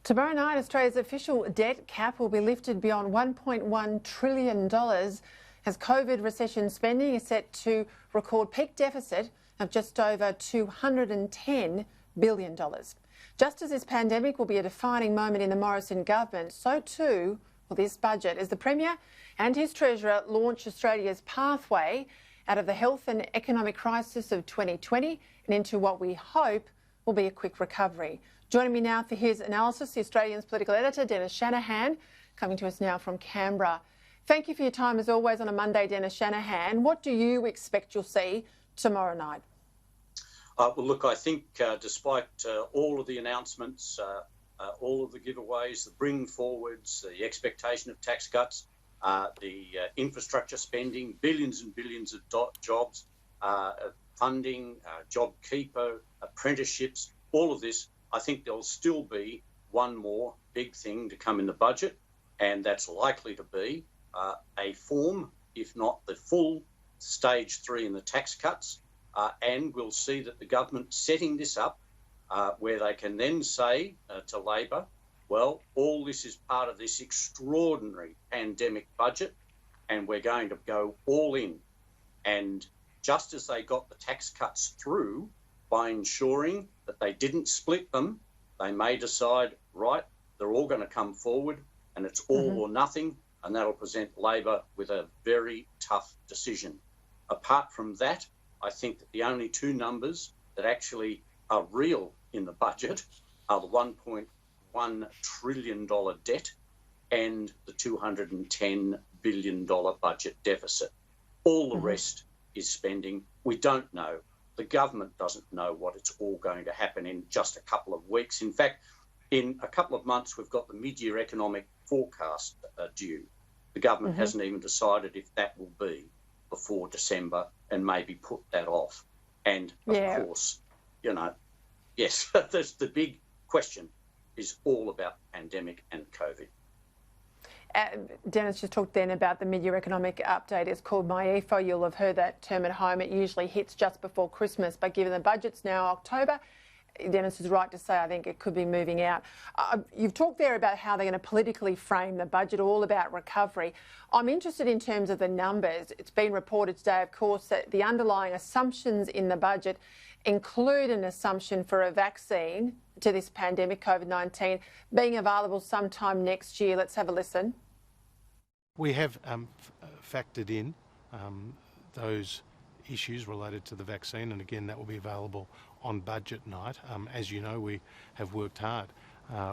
Tomorrow night, Australia's official debt cap will be lifted beyond $1.1 trillion as COVID recession spending is set to record peak deficit of just over $210 billion. Just as this pandemic will be a defining moment in the Morrison government, so too will this budget as the Premier and his Treasurer launch Australia's pathway out of the health and economic crisis of 2020 and into what we hope will be a quick recovery. Joining me now for his analysis, the Australian's political editor, Dennis Shanahan, coming to us now from Canberra. Thank you for your time as always on a Monday, Dennis Shanahan. What do you expect you'll see tomorrow night? Well, look, I think despite all of the announcements, all of the giveaways, the bring forwards, the expectation of tax cuts, the infrastructure spending, billions and billions of jobs, funding, JobKeeper, apprenticeships, all of this, I think there'll still be one more big thing to come in the budget, and that's likely to be a form, if not the full stage 3 in the tax cuts, and we'll see that the government setting this up where they can then say to Labor, well, all this is part of this extraordinary pandemic budget and we're going to go all in. And just as they got the tax cuts through by ensuring that they didn't split them, they may decide, right, they're all going to come forward and it's all or nothing, and that'll present Labor with a very tough decision. Apart from that, I think that the only two numbers that actually are real in the budget are the $1.1 trillion debt and the $210 billion budget deficit. All the rest is spending. We don't know. The government doesn't know what it's all going to happen in just a couple of weeks. In fact, in a couple of months, we've got the mid-year economic forecast due. The government hasn't even decided if that will be before December and maybe put that off. And of course, you know, yes, that's the big question is all about pandemic and COVID. Dennis just talked then about the mid-year economic update. It's called MyEFO. You'll have heard that term at home. It usually hits just before Christmas, but given the budget's now October, Dennis is right to say I think it could be moving out. You've talked there about how they're going to politically frame the budget, all about recovery. I'm interested in terms of the numbers. It's been reported today, of course, that the underlying assumptions in the budget include an assumption for a vaccine to this pandemic, COVID-19, being available sometime next year. Let's have a listen. We have factored in those issues related to the vaccine, and again, that will be available on budget night. As you know, we have worked hard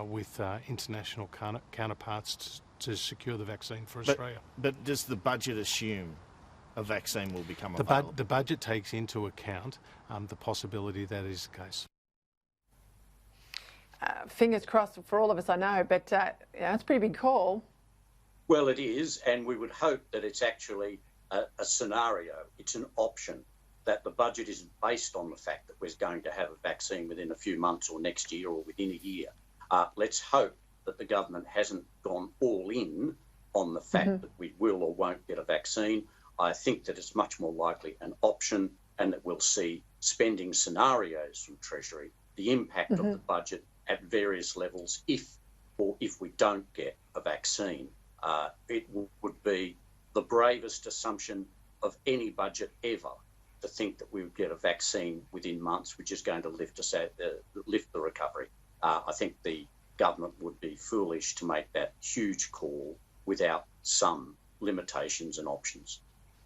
with international counterparts to secure the vaccine for Australia. But does the budget assume a vaccine will become available? The budget takes into account the possibility that is the case. Fingers crossed for all of us, I know, but it's a pretty big call. Well, it is, and we would hope that it's actually a scenario. It's an option, that the budget isn't based on the fact that we're going to have a vaccine within a few months or next year or within a year. Let's hope that the government hasn't gone all in on the fact that we will or won't get a vaccine. I think that it's much more likely an option, and that we'll see spending scenarios from Treasury, the impact of the budget at various levels if we don't get a vaccine. It would be the bravest assumption of any budget ever to think that we would get a vaccine within months, which is going to lift the recovery. I think the government would be foolish to make that huge call without some limitations and options.